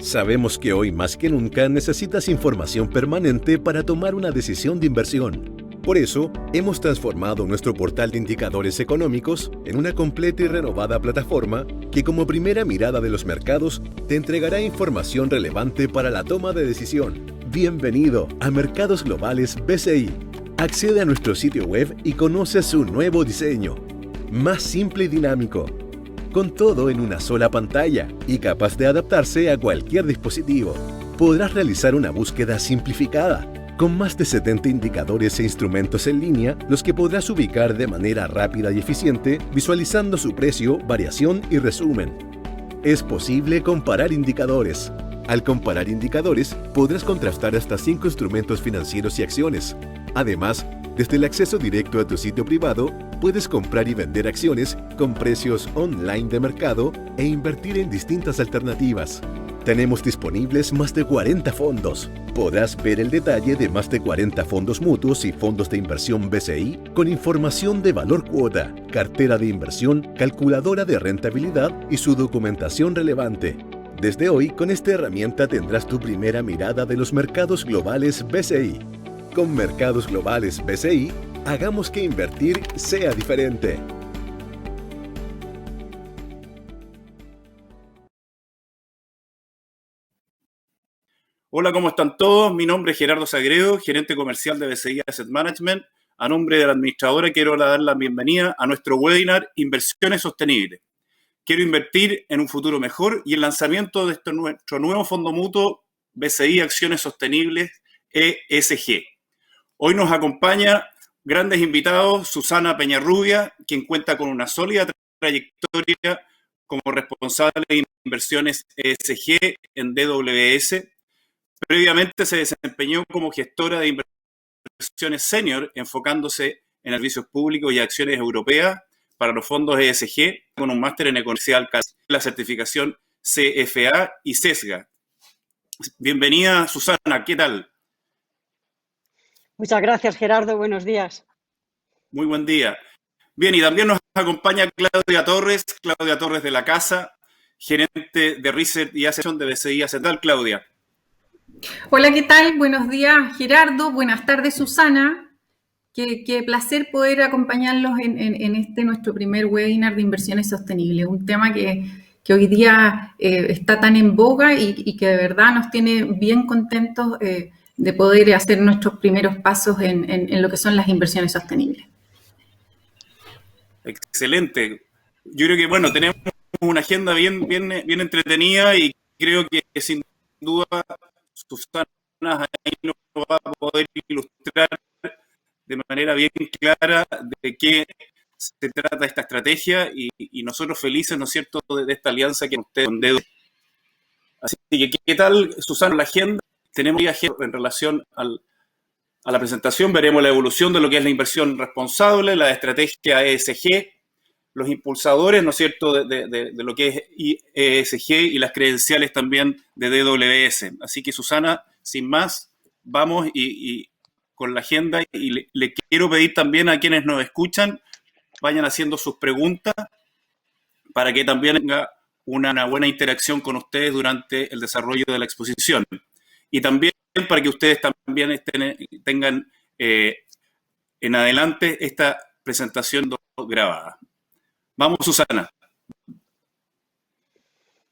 Sabemos que hoy más que nunca necesitas información permanente para tomar una decisión de inversión. Por eso, hemos transformado nuestro portal de indicadores económicos en una completa y renovada plataforma que, como primera mirada de los mercados, te entregará información relevante para la toma de decisión. Bienvenido a Mercados Globales BCI. Accede a nuestro sitio web y conoce su nuevo diseño. Más simple y dinámico, con todo en una sola pantalla y capaz de adaptarse a cualquier dispositivo. Podrás realizar una búsqueda simplificada, con más de 70 indicadores e instrumentos en línea, los que podrás ubicar de manera rápida y eficiente, visualizando su precio, variación y resumen. Es posible comparar indicadores. Al comparar indicadores, podrás contrastar hasta 5 instrumentos financieros y acciones. Además, desde el acceso directo a tu sitio privado, puedes comprar y vender acciones con precios online de mercado e invertir en distintas alternativas. Tenemos disponibles más de 40 fondos. Podrás ver el detalle de más de 40 fondos mutuos y fondos de inversión BCI con información de valor cuota, cartera de inversión, calculadora de rentabilidad y su documentación relevante. Desde hoy, con esta herramienta tendrás tu primera mirada de los mercados globales BCI. Con Mercados Globales BCI, hagamos que invertir sea diferente. Hola, ¿cómo están todos? Mi nombre es Gerardo Sagredo, gerente comercial de BCI Asset Management. A nombre de la administradora quiero dar la bienvenida a nuestro webinar Inversiones Sostenibles. Quiero invertir en un futuro mejor y el lanzamiento de nuestro nuevo fondo mutuo BCI Acciones Sostenibles ESG. Hoy nos acompaña grandes invitados, Susana Peñarrubia, quien cuenta con una sólida trayectoria como responsable de inversiones ESG en DWS. Previamente se desempeñó como gestora de inversiones senior, enfocándose en servicios públicos y acciones europeas para los fondos ESG, con un máster en economía, la certificación CFA y CESGA. Bienvenida, Susana, ¿qué tal? Muchas gracias, Gerardo. Buenos días. Muy buen día. Bien, y también nos acompaña Claudia Torres de la Casa, gerente de Research y Asset de BCI Asset. Claudia. Hola, ¿qué tal? Buenos días, Gerardo. Buenas tardes, Susana. Qué placer poder acompañarlos en este nuestro primer webinar de inversiones sostenibles, un tema que hoy día está tan en boga y que de verdad nos tiene bien contentos de poder hacer nuestros primeros pasos en lo que son las inversiones sostenibles. Excelente. Yo creo que, bueno, tenemos una agenda bien entretenida y creo que sin duda Susana ahí nos va a poder ilustrar de manera bien clara de qué se trata esta estrategia y nosotros felices, ¿no es cierto?, de esta alianza que ustedes con Dedo. Así que, ¿qué tal, Susana, la agenda? Tenemos en relación a la presentación, veremos la evolución de lo que es la inversión responsable, la estrategia ESG, los impulsadores, ¿no es cierto?, de lo que es ESG y las credenciales también de DWS. Así que, Susana, sin más, vamos y con la agenda y le quiero pedir también a quienes nos escuchan vayan haciendo sus preguntas para que también tenga una buena interacción con ustedes durante el desarrollo de la exposición. Y también para que ustedes también tengan en adelante esta presentación grabada. Vamos, Susana.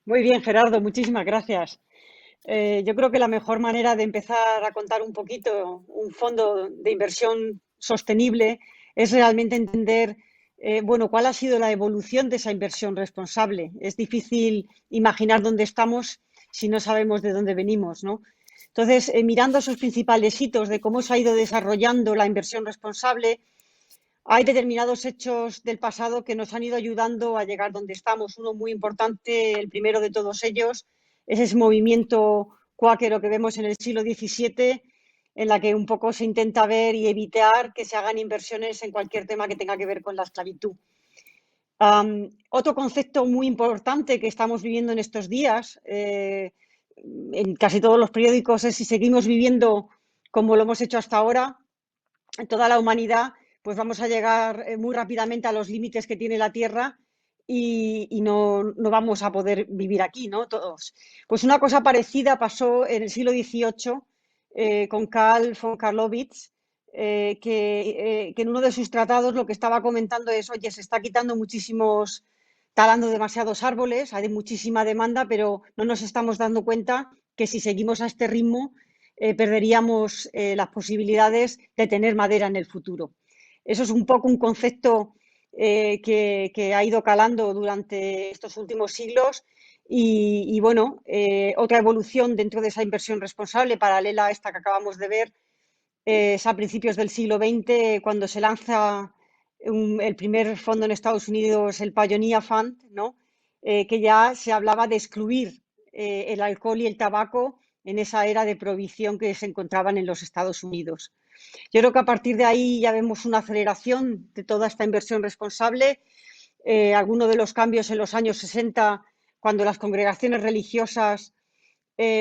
Muy bien, Gerardo, muchísimas gracias. Yo creo que la mejor manera de empezar a contar un poquito un fondo de inversión sostenible es realmente entender, cuál ha sido la evolución de esa inversión responsable. Es difícil imaginar dónde estamos si no sabemos de dónde venimos, ¿no? Entonces, mirando esos principales hitos de cómo se ha ido desarrollando la inversión responsable, hay determinados hechos del pasado que nos han ido ayudando a llegar donde estamos. Uno muy importante, el primero de todos ellos, es ese movimiento cuáquero que vemos en el siglo XVII, en la que un poco se intenta ver y evitar que se hagan inversiones en cualquier tema que tenga que ver con la esclavitud. Otro concepto muy importante que estamos viviendo en estos días, en casi todos los periódicos, es si seguimos viviendo como lo hemos hecho hasta ahora, en toda la humanidad, pues vamos a llegar muy rápidamente a los límites que tiene la Tierra y no vamos a poder vivir aquí, ¿no? Todos. Pues una cosa parecida pasó en el siglo XVIII con Karl von Karlowitz, que en uno de sus tratados lo que estaba comentando es, oye, se está quitando talando demasiados árboles, hay muchísima demanda, pero no nos estamos dando cuenta que si seguimos a este ritmo perderíamos las posibilidades de tener madera en el futuro. Eso es un poco un concepto que ha ido calando durante estos últimos siglos y bueno, otra evolución dentro de esa inversión responsable paralela a esta que acabamos de ver es a principios del siglo XX cuando se lanza el primer fondo en Estados Unidos, el Pioneer Fund, ¿no? Que ya se hablaba de excluir el alcohol y el tabaco en esa era de prohibición que se encontraban en los Estados Unidos. Yo creo que a partir de ahí ya vemos una aceleración de toda esta inversión responsable. Algunos de los cambios en los años 60, cuando las congregaciones religiosas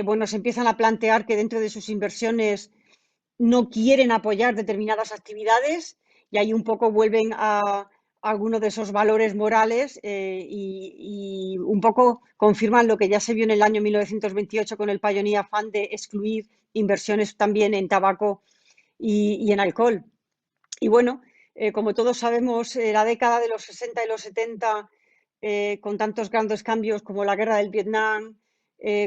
bueno, se empiezan a plantear que dentro de sus inversiones no quieren apoyar determinadas actividades y ahí un poco vuelven a algunos de esos valores morales y un poco confirman lo que ya se vio en el año 1928 con el Pioneer Fund de excluir inversiones también en tabaco y en alcohol. Y bueno, como todos sabemos, la década de los 60 y los 70, con tantos grandes cambios como la guerra del Vietnam,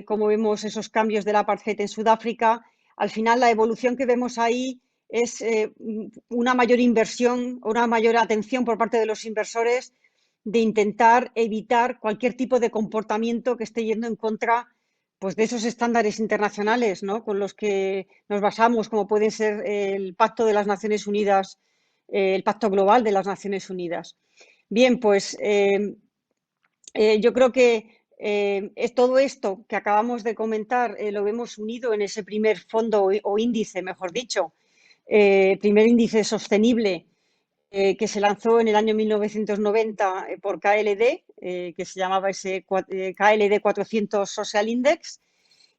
como vemos esos cambios del apartheid en Sudáfrica, al final la evolución que vemos ahí es una mayor inversión, una mayor atención por parte de los inversores de intentar evitar cualquier tipo de comportamiento que esté yendo en contra pues, de esos estándares internacionales, ¿no? Con los que nos basamos, como puede ser el Pacto de las Naciones Unidas, el Pacto Global de las Naciones Unidas. Bien, pues yo creo que es todo esto que acabamos de comentar, lo vemos unido en ese primer fondo o índice, mejor dicho, primer índice sostenible que se lanzó en el año 1990 por KLD, que se llamaba ese KLD 400 Social Index.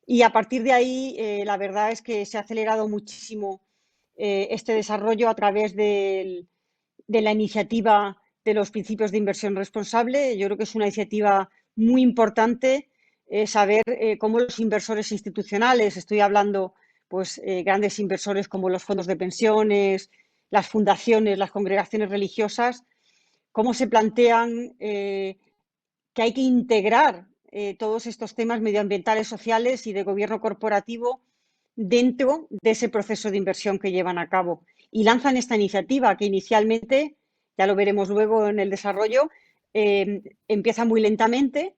Y a partir de ahí, la verdad es que se ha acelerado muchísimo este desarrollo a través de la iniciativa de los principios de inversión responsable. Yo creo que es una iniciativa muy importante saber cómo los inversores institucionales, estoy hablando pues grandes inversores como los fondos de pensiones, las fundaciones, las congregaciones religiosas, cómo se plantean que hay que integrar todos estos temas medioambientales, sociales y de gobierno corporativo dentro de ese proceso de inversión que llevan a cabo. Y lanzan esta iniciativa que inicialmente, ya lo veremos luego en el desarrollo, empieza muy lentamente,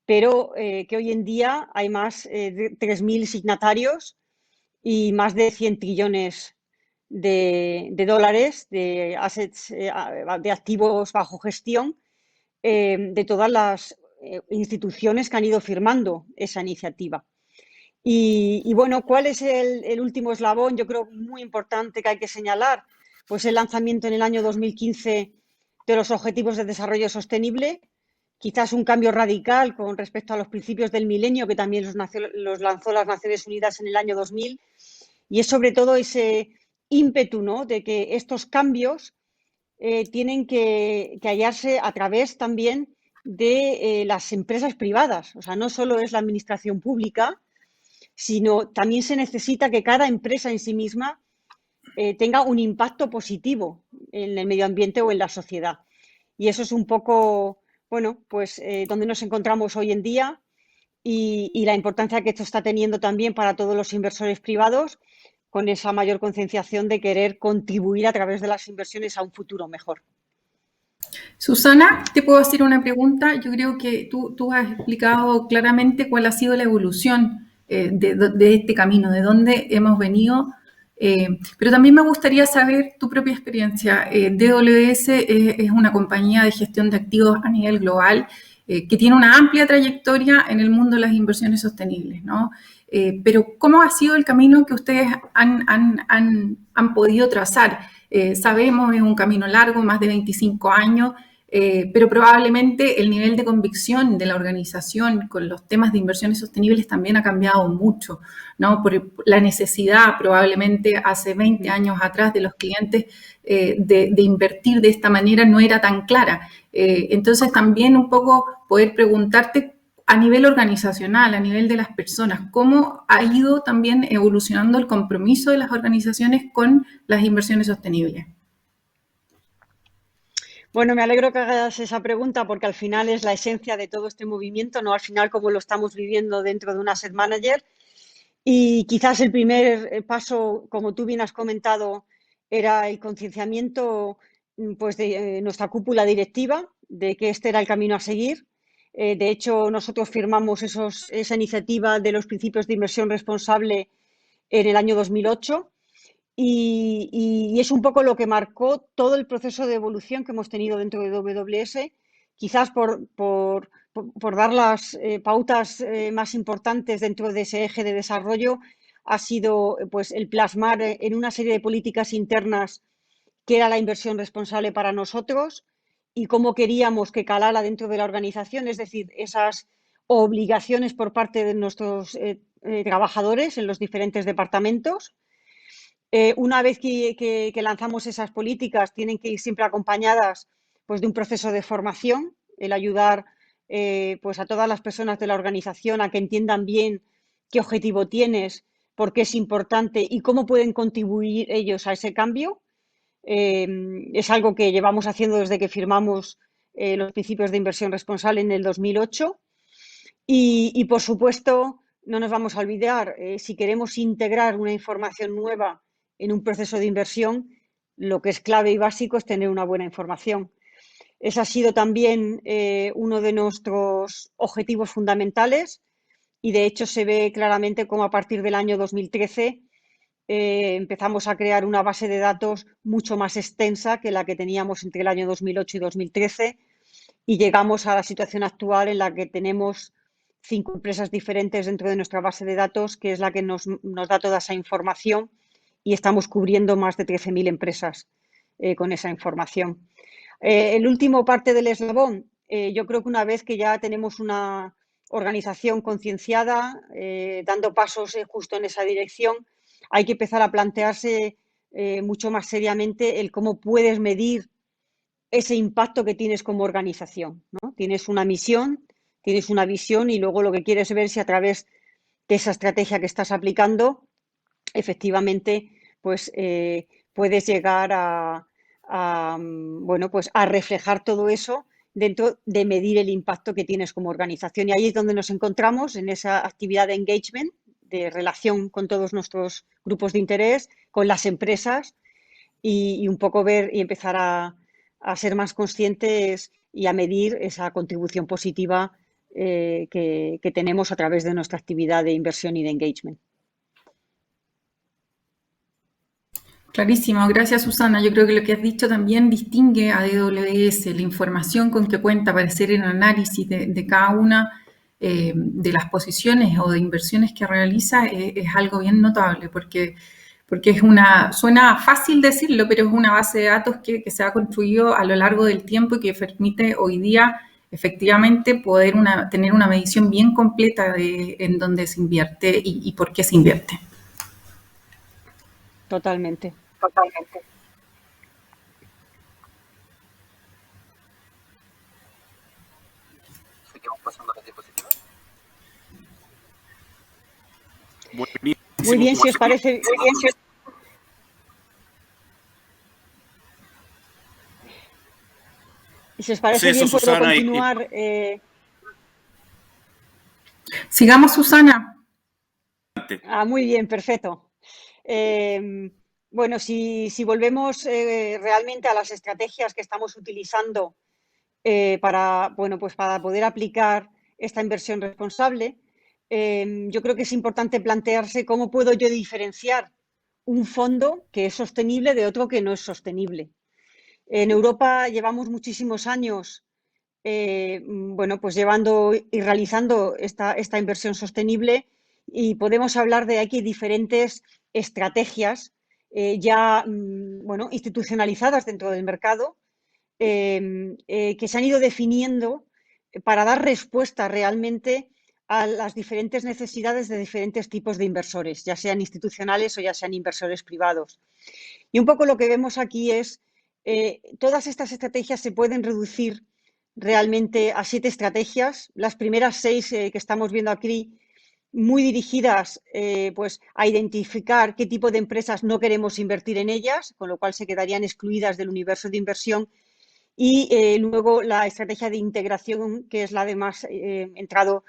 pero que hoy en día hay más de 3.000 signatarios y más de 100 trillones de dólares de assets, de activos bajo gestión de todas las instituciones que han ido firmando esa iniciativa. Y bueno, ¿cuál es el último eslabón? Yo creo muy importante que hay que señalar, pues el lanzamiento en el año 2015 de los Objetivos de Desarrollo Sostenible, quizás un cambio radical con respecto a los principios del milenio que también los lanzó las Naciones Unidas en el año 2000, y es sobre todo ese ímpetu, ¿no?, de que estos cambios tienen que hallarse a través también de las empresas privadas. O sea, no solo es la administración pública, sino también se necesita que cada empresa en sí misma tenga un impacto positivo en el medio ambiente o en la sociedad. Y eso es un poco, bueno, pues donde nos encontramos hoy en día y la importancia que esto está teniendo también para todos los inversores privados, con esa mayor concienciación de querer contribuir a través de las inversiones a un futuro mejor. Susana, ¿te puedo hacer una pregunta? Yo creo que tú has explicado claramente cuál ha sido la evolución de este camino, de dónde hemos venido, pero también me gustaría saber tu propia experiencia. DWS es una compañía de gestión de activos a nivel global que tiene una amplia trayectoria en el mundo de las inversiones sostenibles, ¿no? Pero ¿cómo ha sido el camino que ustedes han podido trazar? Sabemos, es un camino largo, más de 25 años, pero probablemente el nivel de convicción de la organización con los temas de inversiones sostenibles también ha cambiado mucho, ¿no? Por la necesidad probablemente hace 20 años atrás de los clientes de invertir de esta manera no era tan clara. Entonces también un poco poder preguntarte a nivel organizacional, a nivel de las personas, ¿cómo ha ido también evolucionando el compromiso de las organizaciones con las inversiones sostenibles? Bueno, me alegro que hagas esa pregunta porque al final es la esencia de todo este movimiento, ¿no? Al final, como lo estamos viviendo dentro de un asset manager. Y quizás el primer paso, como tú bien has comentado, era el concienciamiento pues, de nuestra cúpula directiva, de que este era el camino a seguir. De hecho, nosotros firmamos esa iniciativa de los principios de inversión responsable en el año 2008. Y es un poco lo que marcó todo el proceso de evolución que hemos tenido dentro de WS, quizás por dar las pautas más importantes dentro de ese eje de desarrollo, ha sido pues, el plasmar en una serie de políticas internas qué era la inversión responsable para nosotros y cómo queríamos que calara dentro de la organización, es decir, esas obligaciones por parte de nuestros trabajadores en los diferentes departamentos. Una vez que lanzamos esas políticas, tienen que ir siempre acompañadas pues, de un proceso de formación, el ayudar pues, a todas las personas de la organización a que entiendan bien qué objetivo tienes, por qué es importante y cómo pueden contribuir ellos a ese cambio. Es algo que llevamos haciendo desde que firmamos los principios de inversión responsable en el 2008. Y por supuesto, no nos vamos a olvidar, si queremos integrar una información nueva en un proceso de inversión, lo que es clave y básico es tener una buena información. Ese ha sido también uno de nuestros objetivos fundamentales y de hecho se ve claramente cómo a partir del año 2013 empezamos a crear una base de datos mucho más extensa que la que teníamos entre el año 2008 y 2013 y llegamos a la situación actual en la que tenemos 5 empresas diferentes dentro de nuestra base de datos, que es la que nos da toda esa información y estamos cubriendo más de 13.000 empresas con esa información. El último parte del eslabón, yo creo que una vez que ya tenemos una organización concienciada, dando pasos justo en esa dirección, hay que empezar a plantearse mucho más seriamente el cómo puedes medir ese impacto que tienes como organización, ¿no? Tienes una misión, tienes una visión y luego lo que quieres ver si a través de esa estrategia que estás aplicando, efectivamente, pues puedes llegar bueno, pues a reflejar todo eso dentro de medir el impacto que tienes como organización. Y ahí es donde nos encontramos, en esa actividad de engagement, de relación con todos nuestros grupos de interés, con las empresas y un poco ver y empezar a ser más conscientes y a medir esa contribución positiva que tenemos a través de nuestra actividad de inversión y de engagement. Clarísimo, gracias Susana. Yo creo que lo que has dicho también distingue a DWS, la información con que cuenta para hacer el análisis de cada una de las posiciones o de inversiones que realiza es algo bien notable porque es suena fácil decirlo, pero es una base de datos que se ha construido a lo largo del tiempo y que permite hoy día efectivamente poder tener una medición bien completa de en dónde se invierte y por qué se invierte. Totalmente. Seguimos pasando a la diapositiva. Muy bien, si os parece. Si os parece bien, puedo continuar. Sigamos, Susana. Muy bien, perfecto. Bueno, si volvemos realmente a las estrategias que estamos utilizando para poder aplicar esta inversión responsable, yo creo que es importante plantearse cómo puedo yo diferenciar un fondo que es sostenible de otro que no es sostenible. En Europa llevamos muchísimos años llevando y realizando esta inversión sostenible y podemos hablar de aquí diferentes estrategias ya institucionalizadas dentro del mercado que se han ido definiendo para dar respuesta realmente a las diferentes necesidades de diferentes tipos de inversores, ya sean institucionales o ya sean inversores privados. Y un poco lo que vemos aquí es todas estas estrategias se pueden reducir realmente a 7 estrategias. Las primeras 6 que estamos viendo aquí, muy dirigidas pues a identificar qué tipo de empresas no queremos invertir en ellas, con lo cual se quedarían excluidas del universo de inversión. Y luego la estrategia de integración, que es la de más entrado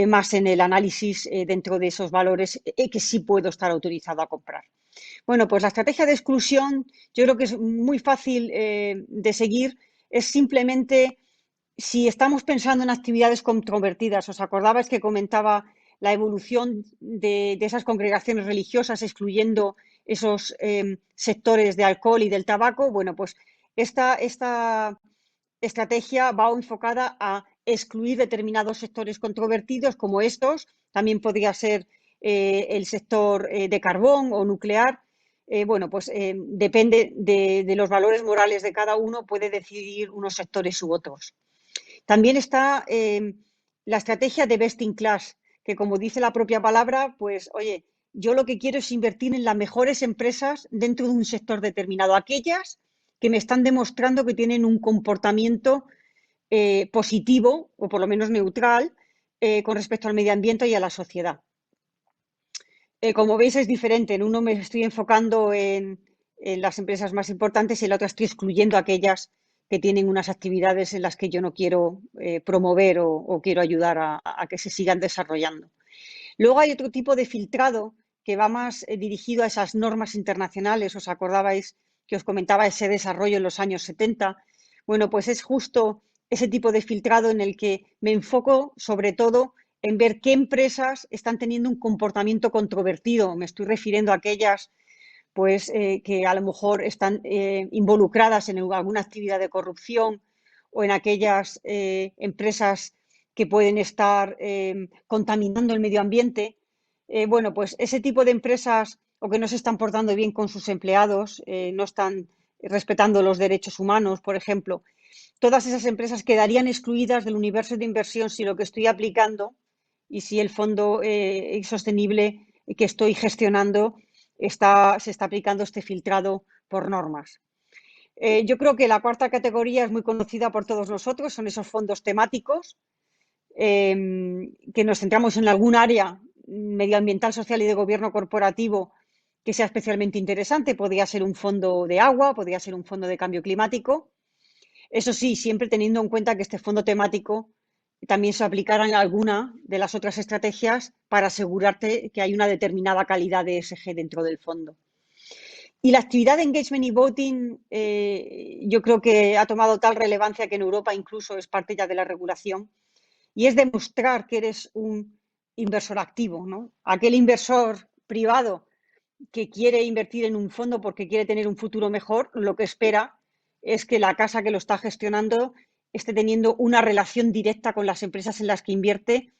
más en el análisis dentro de esos valores que sí puedo estar autorizado a comprar. Bueno, pues la estrategia de exclusión yo creo que es muy fácil de seguir. Es simplemente si estamos pensando en actividades controvertidas. ¿Os acordabais que comentaba la evolución de esas congregaciones religiosas excluyendo esos sectores de alcohol y del tabaco? Bueno, pues esta estrategia va enfocada a excluir determinados sectores controvertidos como estos. También podría ser el sector de carbón o nuclear. Bueno, pues depende de los valores morales de cada uno, puede decidir unos sectores u otros. También está la estrategia de best in class, que como dice la propia palabra, pues oye, yo lo que quiero es invertir en las mejores empresas dentro de un sector determinado, aquellas que me están demostrando que tienen un comportamiento positivo o por lo menos neutral con respecto al medio ambiente y a la sociedad. Como veis es diferente, en uno me estoy enfocando en las empresas más importantes y en la otra estoy excluyendo aquellas que tienen unas actividades en las que yo no quiero promover o quiero ayudar a que se sigan desarrollando. Luego hay otro tipo de filtrado que va más dirigido a esas normas internacionales. ¿Os acordabais que os comentaba ese desarrollo en los años 70? Bueno, pues es justo ese tipo de filtrado en el que me enfoco sobre todo en ver qué empresas están teniendo un comportamiento controvertido. Me estoy refiriendo a aquellas pues, que a lo mejor están involucradas en alguna actividad de corrupción o en aquellas empresas que pueden estar contaminando el medio ambiente. Bueno, pues ese tipo de empresas o que no se están portando bien con sus empleados, no están respetando los derechos humanos, por ejemplo. Todas esas empresas quedarían excluidas del universo de inversión si lo que estoy aplicando y si el fondo sostenible que estoy gestionando se está aplicando este filtrado por normas. Yo creo que la cuarta categoría es muy conocida por todos nosotros, son esos fondos temáticos que nos centramos en algún área medioambiental, social y de gobierno corporativo que sea especialmente interesante. Podría ser un fondo de agua, podría ser un fondo de cambio climático. Eso sí, siempre teniendo en cuenta que este fondo temático también se aplicará en alguna de las otras estrategias para asegurarte que hay una determinada calidad de ESG dentro del fondo. Y la actividad de engagement y voting yo creo que ha tomado tal relevancia que en Europa incluso es parte ya de la regulación y es demostrar que eres un inversor activo, ¿no? Aquel inversor privado que quiere invertir en un fondo porque quiere tener un futuro mejor, lo que espera es que la casa que lo está gestionando esté teniendo una relación directa con las empresas en las que invierte,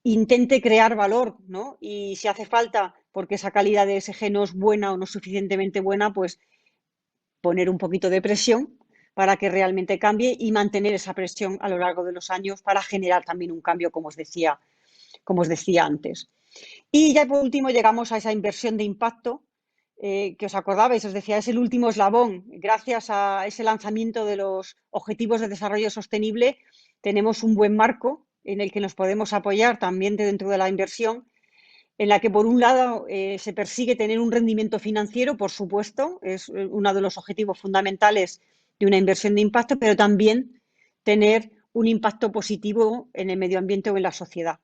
intente crear valor, ¿no? Y si hace falta, porque esa calidad de ESG no es buena o no es suficientemente buena, pues poner un poquito de presión para que realmente cambie y mantener esa presión a lo largo de los años para generar también un cambio, como os decía antes. Y ya por último llegamos a esa inversión de impacto que os acordabais, os decía, es el último eslabón. Gracias a ese lanzamiento de los Objetivos de Desarrollo Sostenible tenemos un buen marco en el que nos podemos apoyar también dentro de la inversión, en la que por un lado se persigue tener un rendimiento financiero, por supuesto, es uno de los objetivos fundamentales de una inversión de impacto, pero también tener un impacto positivo en el medio ambiente o en la sociedad.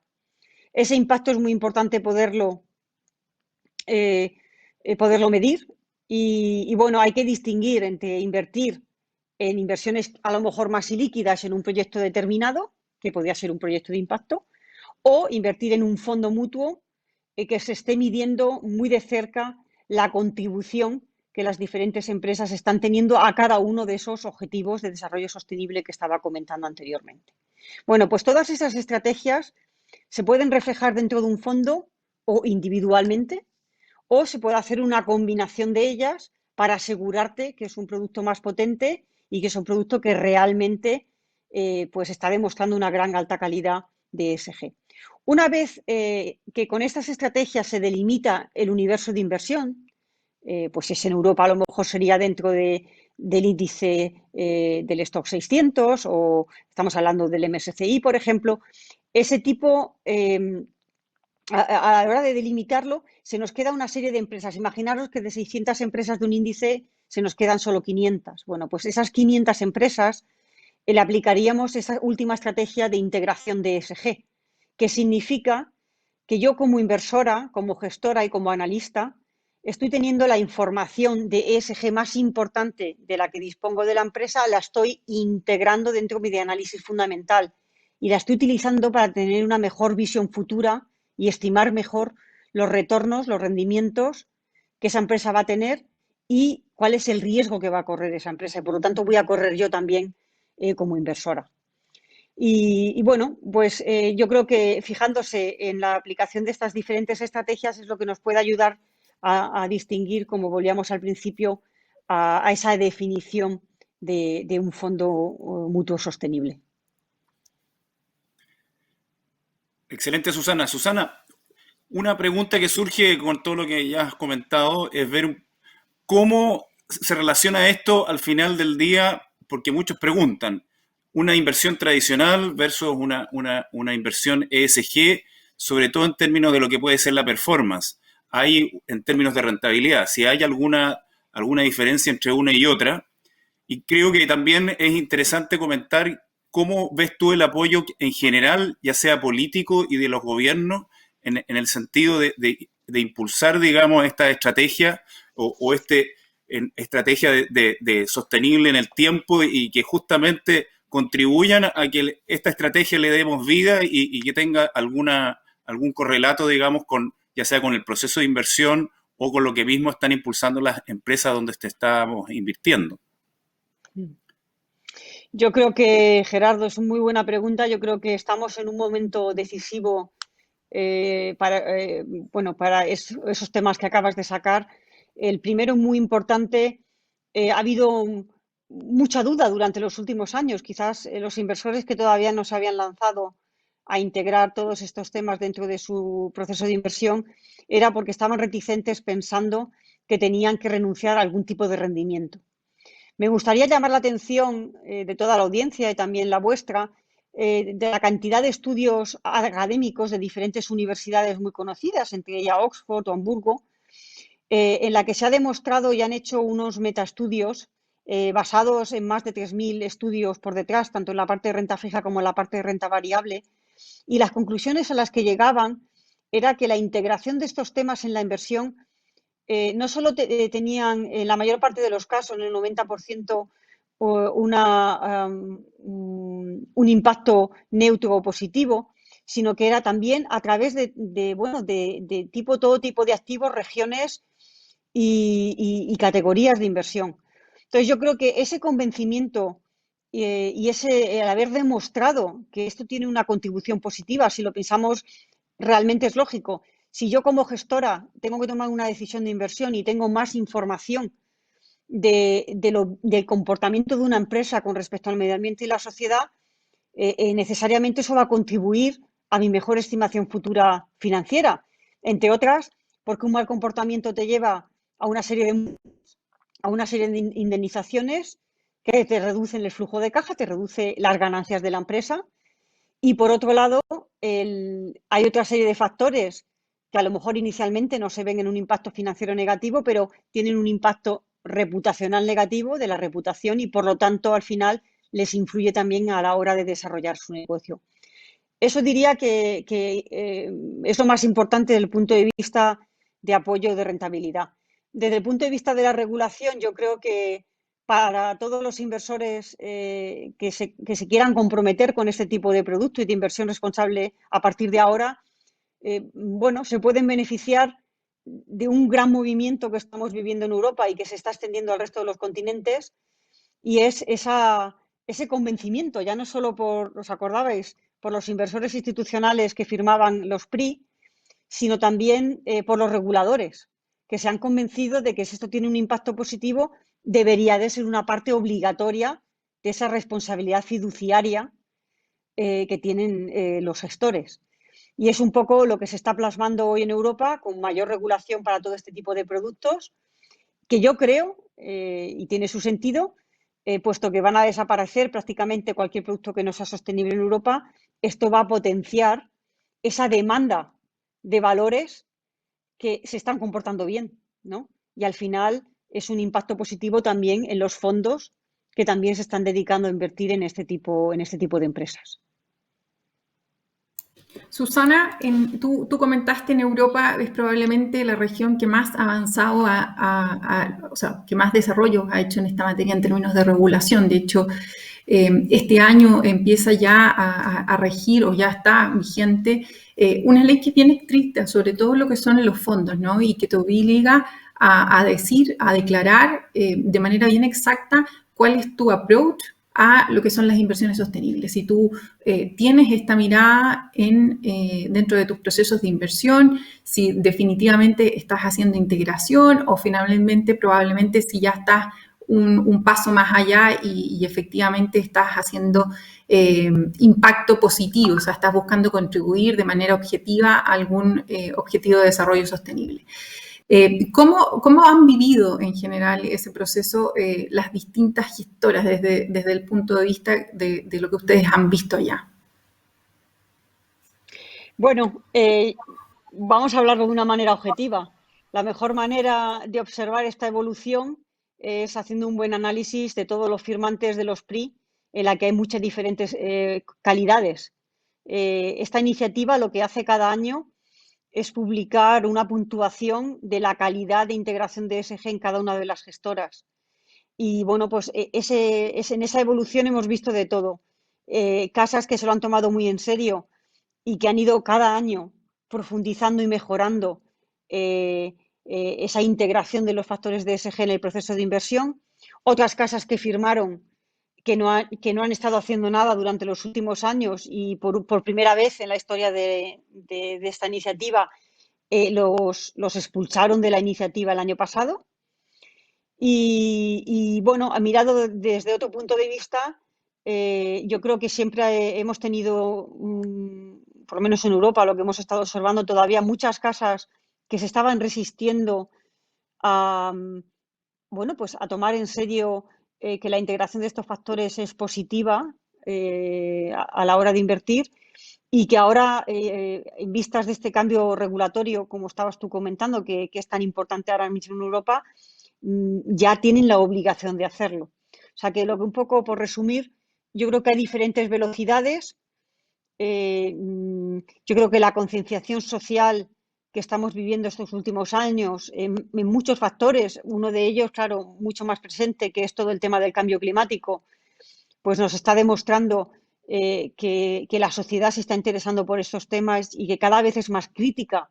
Ese impacto es muy importante poderlo medir y bueno, hay que distinguir entre invertir en inversiones a lo mejor más ilíquidas en un proyecto determinado, que podría ser un proyecto de impacto, o invertir en un fondo mutuo que se esté midiendo muy de cerca la contribución que las diferentes empresas están teniendo a cada uno de esos objetivos de desarrollo sostenible que estaba comentando anteriormente. Bueno, pues todas esas estrategias se pueden reflejar dentro de un fondo o individualmente, o se puede hacer una combinación de ellas para asegurarte que es un producto más potente y que es un producto que realmente pues está demostrando una gran alta calidad de ESG. Una vez que con estas estrategias se delimita el universo de inversión, pues si es en Europa a lo mejor sería dentro del índice del Stock 600 o estamos hablando del MSCI, por ejemplo, ese tipo, a la hora de delimitarlo, se nos queda una serie de empresas. Imaginaros que de 600 empresas de un índice se nos quedan solo 500. Bueno, pues esas 500 empresas le aplicaríamos esa última estrategia de integración de ESG, que significa que yo como inversora, como gestora y como analista, estoy teniendo la información de ESG más importante de la que dispongo de la empresa, la estoy integrando dentro de mi análisis fundamental y la estoy utilizando para tener una mejor visión futura y estimar mejor los retornos, los rendimientos que esa empresa va a tener y cuál es el riesgo que va a correr esa empresa. Y por lo tanto, voy a correr yo también como inversora. Y bueno, pues yo creo que fijándose en la aplicación de estas diferentes estrategias es lo que nos puede ayudar a distinguir, como volvíamos al principio, a esa definición de un fondo mutuo sostenible. Excelente, Susana. Susana, una pregunta que surge con todo lo que ya has comentado es ver cómo se relaciona esto al final del día, porque muchos preguntan, una inversión tradicional versus una inversión ESG, sobre todo en términos de lo que puede ser la performance. Hay, en términos de rentabilidad, si hay alguna diferencia entre una y otra. Y creo que también es interesante comentar cómo ves tú el apoyo en general, ya sea político y de los gobiernos, en el sentido de impulsar, digamos, esta estrategia o estrategia de sostenible en el tiempo y que justamente contribuyan a que esta estrategia le demos vida y que tenga algún correlato, digamos, ya sea con el proceso de inversión o con lo que mismo están impulsando las empresas donde estamos invirtiendo. Yo creo que, Gerardo, es una muy buena pregunta. Yo creo que estamos en un momento decisivo para esos temas que acabas de sacar. El primero, muy importante, ha habido mucha duda durante los últimos años. Quizás los inversores que todavía no se habían lanzado a integrar todos estos temas dentro de su proceso de inversión era porque estaban reticentes pensando que tenían que renunciar a algún tipo de rendimiento. Me gustaría llamar la atención de toda la audiencia y también la vuestra de la cantidad de estudios académicos de diferentes universidades muy conocidas, entre ellas Oxford o Hamburgo, en la que se ha demostrado y han hecho unos metaestudios basados en más de 3.000 estudios por detrás, tanto en la parte de renta fija como en la parte de renta variable, y las conclusiones a las que llegaban era que la integración de estos temas en la inversión no solo tenían, en la mayor parte de los casos, en el 90%, un impacto neutro o positivo, sino que era también a través de todo tipo de activos, regiones y categorías de inversión. Entonces, yo creo que ese convencimiento y el haber demostrado que esto tiene una contribución positiva, si lo pensamos, realmente es lógico. Si yo como gestora tengo que tomar una decisión de inversión y tengo más información del comportamiento de una empresa con respecto al medio ambiente y la sociedad, necesariamente eso va a contribuir a mi mejor estimación futura financiera. Entre otras, porque un mal comportamiento te lleva a una serie de indemnizaciones que te reducen el flujo de caja, te reduce las ganancias de la empresa. Y por otro lado, hay otra serie de factores que a lo mejor inicialmente no se ven en un impacto financiero negativo, pero tienen un impacto reputacional negativo de la reputación y por lo tanto al final les influye también a la hora de desarrollar su negocio. Eso diría que es lo más importante desde el punto de vista de apoyo de rentabilidad. Desde el punto de vista de la regulación, yo creo que para todos los inversores que se quieran comprometer con este tipo de producto y de inversión responsable a partir de ahora, se pueden beneficiar de un gran movimiento que estamos viviendo en Europa y que se está extendiendo al resto de los continentes, y es ese convencimiento, ya no solo ¿os acordabais?, por los inversores institucionales que firmaban los PRI, sino también por los reguladores, que se han convencido de que esto tiene un impacto positivo debería de ser una parte obligatoria de esa responsabilidad fiduciaria que tienen los gestores. Y es un poco lo que se está plasmando hoy en Europa, con mayor regulación para todo este tipo de productos, que yo creo, y tiene su sentido, puesto que van a desaparecer prácticamente cualquier producto que no sea sostenible en Europa, esto va a potenciar esa demanda de valores que se están comportando bien, ¿no? Y al final es un impacto positivo también en los fondos que también se están dedicando a invertir en este tipo de empresas. Susana, tú comentaste en Europa es probablemente la región que más ha avanzado, o sea, que más desarrollo ha hecho en esta materia en términos de regulación. De hecho, este año empieza ya a regir o ya está vigente una ley que es bien estricta sobre todo lo que son los fondos, ¿no? Y que te obliga a declarar de manera bien exacta cuál es tu approach a lo que son las inversiones sostenibles. Si tú tienes esta mirada dentro de tus procesos de inversión, si definitivamente estás haciendo integración o finalmente probablemente si ya estás un paso más allá y efectivamente estás haciendo impacto positivo, o sea, estás buscando contribuir de manera objetiva a algún objetivo de desarrollo sostenible. ¿Cómo han vivido en general ese proceso las distintas gestoras desde el punto de vista de lo que ustedes han visto allá? Bueno, vamos a hablarlo de una manera objetiva. La mejor manera de observar esta evolución es haciendo un buen análisis de todos los firmantes de los PRI, en la que hay muchas diferentes calidades. Esta iniciativa lo que hace cada año es publicar una puntuación de la calidad de integración de ESG en cada una de las gestoras. Y bueno, pues en esa evolución hemos visto de todo. Casas que se lo han tomado muy en serio y que han ido cada año profundizando y mejorando esa integración de los factores de ESG en el proceso de inversión. Otras casas que firmaron que no han estado haciendo nada durante los últimos años y por primera vez en la historia de esta iniciativa los expulsaron de la iniciativa el año pasado. Y bueno, mirado desde otro punto de vista, yo creo que siempre hemos tenido, por lo menos en Europa, lo que hemos estado observando todavía, muchas casas que se estaban resistiendo a, bueno, pues a tomar en serio que la integración de estos factores es positiva a la hora de invertir y que ahora, en vistas de este cambio regulatorio, como estabas tú comentando, que es tan importante ahora mismo en Europa, ya tienen la obligación de hacerlo. O sea que un poco por resumir, yo creo que hay diferentes velocidades. Yo creo que la concienciación social que estamos viviendo estos últimos años en muchos factores, uno de ellos, claro, mucho más presente, que es todo el tema del cambio climático, pues nos está demostrando que la sociedad se está interesando por estos temas y que cada vez es más crítica,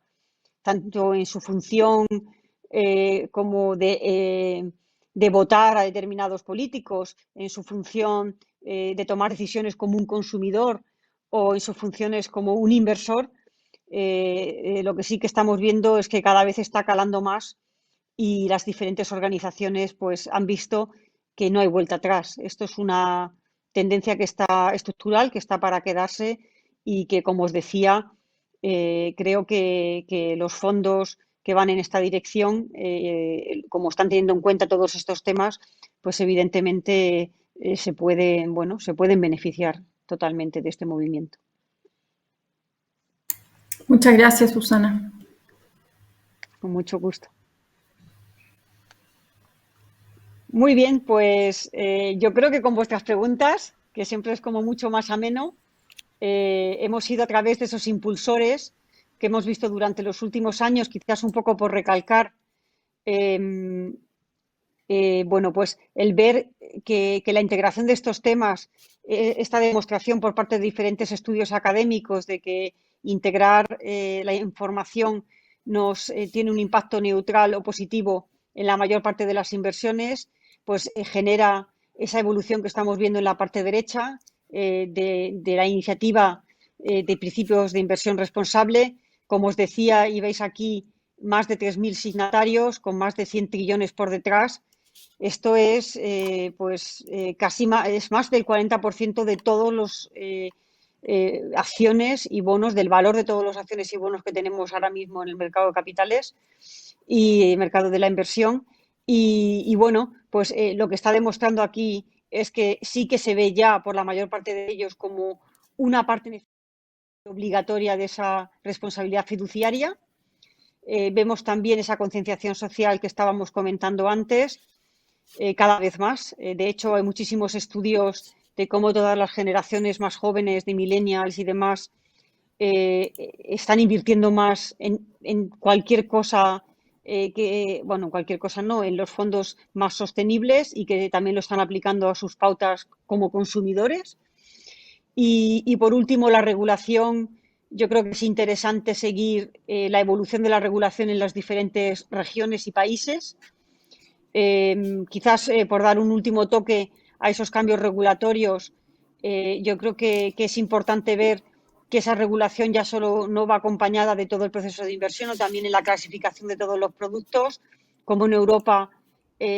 tanto en su función como de votar a determinados políticos, en su función de tomar decisiones como un consumidor o en sus funciones como un inversor. Lo que sí que estamos viendo es que cada vez está calando más y las diferentes organizaciones pues han visto que no hay vuelta atrás. Esto es una tendencia que está estructural, que está para quedarse y que, como os decía, creo que los fondos que van en esta dirección, como están teniendo en cuenta todos estos temas, pues evidentemente se pueden beneficiar totalmente de este movimiento. Muchas gracias, Susana. Con mucho gusto. Muy bien, pues yo creo que con vuestras preguntas, que siempre es como mucho más ameno, hemos ido a través de esos impulsores que hemos visto durante los últimos años, quizás un poco por recalcar, bueno, pues el ver que la integración de estos temas, esta demostración por parte de diferentes estudios académicos de que integrar la información nos tiene un impacto neutral o positivo en la mayor parte de las inversiones, pues genera esa evolución que estamos viendo en la parte derecha de la iniciativa de principios de inversión responsable. Como os decía, y veis aquí más de 3.000 signatarios con más de 100 trillones por detrás Esto es, es más del 40% de todos los acciones y bonos, del valor de todas las acciones y bonos que tenemos ahora mismo en el mercado de capitales y el mercado de la inversión. Y bueno, pues lo que está demostrando aquí es que sí que se ve ya por la mayor parte de ellos como una parte obligatoria de esa responsabilidad fiduciaria. Vemos también esa concienciación social que estábamos comentando antes, cada vez más. De hecho, hay muchísimos estudios de cómo todas las generaciones más jóvenes, de millennials y demás, están invirtiendo más en cualquier cosa cualquier cosa no, en los fondos más sostenibles y que también lo están aplicando a sus pautas como consumidores. Y por último, la regulación. Yo creo que es interesante seguir la evolución de la regulación en las diferentes regiones y países. Quizás por dar un último toque a esos cambios regulatorios, yo creo que es importante ver que esa regulación ya solo no va acompañada de todo el proceso de inversión, o también en la clasificación de todos los productos, como en Europa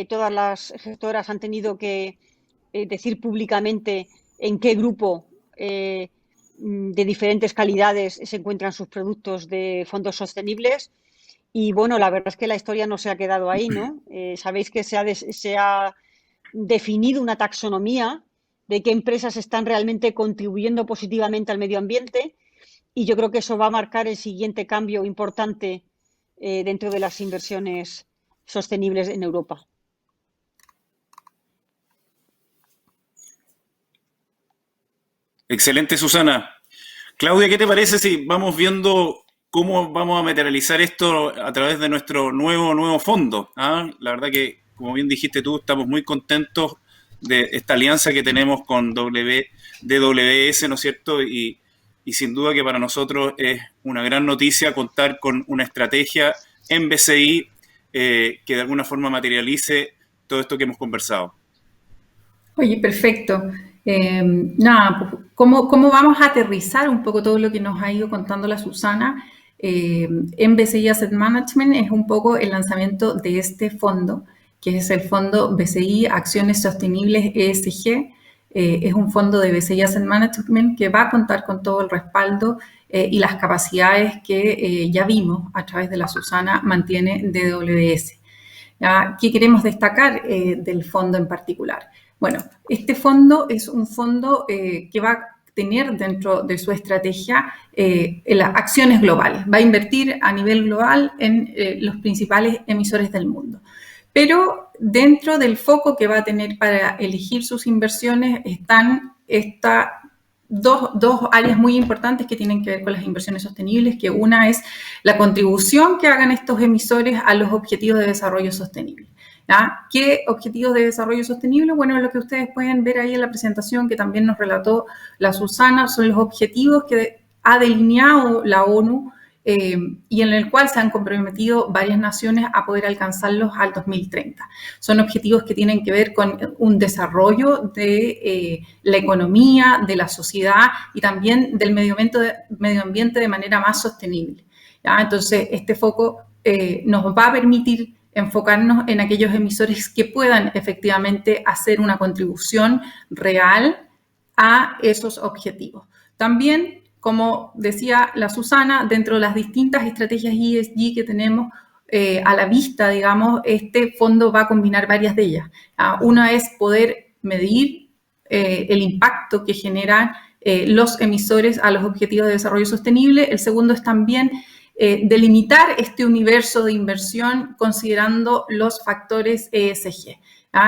todas las gestoras han tenido que decir públicamente en qué grupo de diferentes calidades se encuentran sus productos de fondos sostenibles. Y bueno, la verdad es que la historia no se ha quedado ahí, ¿no? Sabéis que se ha definido una taxonomía de qué empresas están realmente contribuyendo positivamente al medio ambiente, y yo creo que eso va a marcar el siguiente cambio importante dentro de las inversiones sostenibles en Europa. Excelente, Susana. Claudia, ¿qué te parece si vamos viendo cómo vamos a materializar esto a través de nuestro nuevo fondo? La verdad que, como bien dijiste tú, estamos muy contentos de esta alianza que tenemos con DWS, ¿no es cierto? Y sin duda que para nosotros es una gran noticia contar con una estrategia en BCI que de alguna forma materialice todo esto que hemos conversado. Oye, perfecto. Pues, ¿cómo vamos a aterrizar un poco todo lo que nos ha ido contando la Susana? En BCI Asset Management es un poco el lanzamiento de este fondo, que es el fondo BCI Acciones Sostenibles ESG. Es un fondo de BCI Asset Management que va a contar con todo el respaldo y las capacidades que ya vimos a través de la Susana mantiene DWS. ¿Qué queremos destacar del fondo en particular? Bueno, este fondo es un fondo que va a tener dentro de su estrategia las acciones globales. Va a invertir a nivel global en los principales emisores del mundo. Pero dentro del foco que va a tener para elegir sus inversiones están estas dos áreas muy importantes que tienen que ver con las inversiones sostenibles, que una es la contribución que hagan estos emisores a los objetivos de desarrollo sostenible. ¿Qué objetivos de desarrollo sostenible? Bueno, lo que ustedes pueden ver ahí en la presentación que también nos relató la Susana, son los objetivos que ha delineado la ONU y en el cual se han comprometido varias naciones a poder alcanzarlos al 2030. Son objetivos que tienen que ver con un desarrollo de la economía, de la sociedad y también del medio ambiente de manera más sostenible. Entonces, este foco nos va a permitir enfocarnos en aquellos emisores que puedan efectivamente hacer una contribución real a esos objetivos. También, como decía la Susana, dentro de las distintas estrategias ESG que tenemos a la vista, digamos, este fondo va a combinar varias de ellas. Una es poder medir el impacto que generan los emisores a los objetivos de desarrollo sostenible. El segundo es también delimitar este universo de inversión considerando los factores ESG.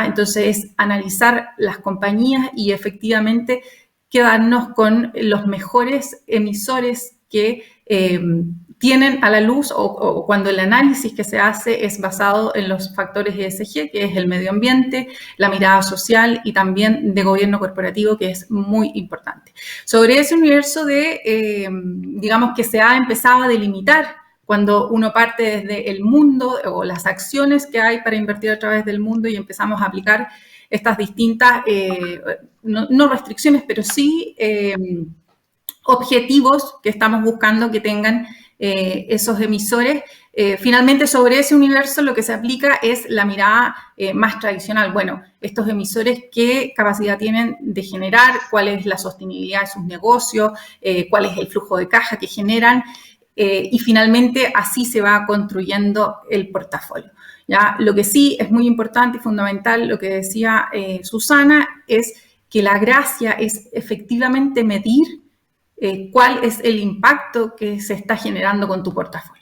Entonces, es analizar las compañías y efectivamente quedarnos con los mejores emisores que tienen a la luz o cuando el análisis que se hace es basado en los factores ESG, que es el medio ambiente, la mirada social y también de gobierno corporativo, que es muy importante. Sobre ese universo digamos que se ha empezado a delimitar cuando uno parte desde el mundo o las acciones que hay para invertir a través del mundo y empezamos a aplicar estas distintas, no restricciones, pero sí objetivos que estamos buscando que tengan esos emisores. Finalmente, sobre ese universo lo que se aplica es la mirada más tradicional. Bueno, estos emisores, ¿qué capacidad tienen de generar? ¿Cuál es la sostenibilidad de sus negocios? ¿Cuál es el flujo de caja que generan? Y finalmente, así se va construyendo el portafolio. ¿Ya? Lo que sí es muy importante y fundamental, lo que decía Susana, es que la gracia es efectivamente medir cuál es el impacto que se está generando con tu portafolio.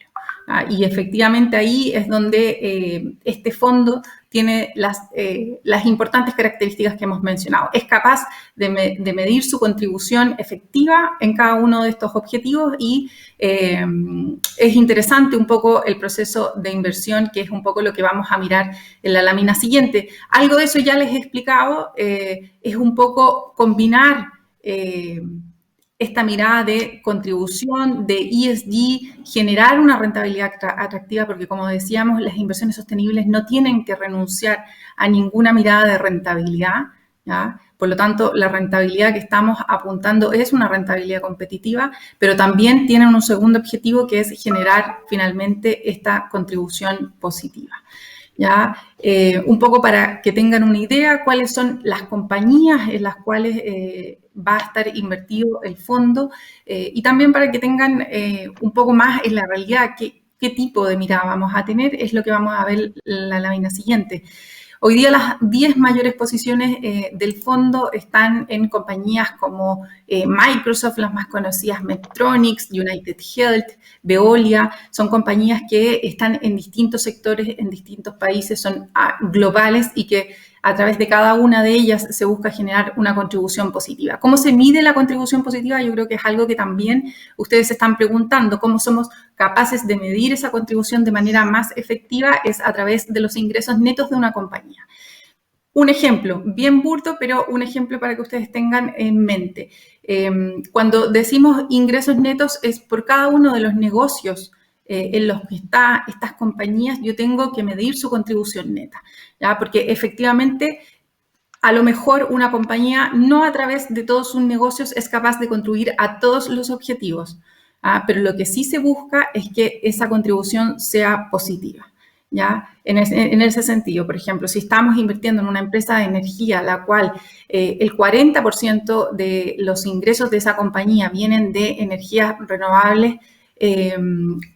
Y efectivamente ahí es donde este fondo tiene las importantes características que hemos mencionado. Es capaz de medir su contribución efectiva en cada uno de estos objetivos y es interesante un poco el proceso de inversión, que es un poco lo que vamos a mirar en la lámina siguiente. Algo de eso ya les he explicado, es un poco combinar esta mirada de contribución, de ESG, generar una rentabilidad atractiva, porque como decíamos, las inversiones sostenibles no tienen que renunciar a ninguna mirada de rentabilidad, ¿ya? Por lo tanto, la rentabilidad que estamos apuntando es una rentabilidad competitiva, pero también tienen un segundo objetivo que es generar finalmente esta contribución positiva. ¿Ya? Un poco para que tengan una idea cuáles son las compañías en las cuales va a estar invertido el fondo y también para que tengan un poco más en la realidad qué tipo de mirada vamos a tener, es lo que vamos a ver en la lámina siguiente. Hoy día las 10 mayores posiciones del fondo están en compañías como Microsoft, las más conocidas, Medtronic, United Health, Veolia. Son compañías que están en distintos sectores, en distintos países, son globales y que a través de cada una de ellas se busca generar una contribución positiva. ¿Cómo se mide la contribución positiva? Yo creo que es algo que también ustedes se están preguntando. ¿Cómo somos capaces de medir esa contribución de manera más efectiva? Es a través de los ingresos netos de una compañía. Un ejemplo, bien burdo, pero un ejemplo para que ustedes tengan en mente. Cuando decimos ingresos netos es por cada uno de los negocios en los que están estas compañías, yo tengo que medir su contribución neta, ¿ya? Porque efectivamente a lo mejor una compañía no a través de todos sus negocios es capaz de contribuir a todos los objetivos, pero lo que sí se busca es que esa contribución sea positiva. ¿Ya? En ese sentido, por ejemplo, si estamos invirtiendo en una empresa de energía, la cual el 40% de los ingresos de esa compañía vienen de energías renovables,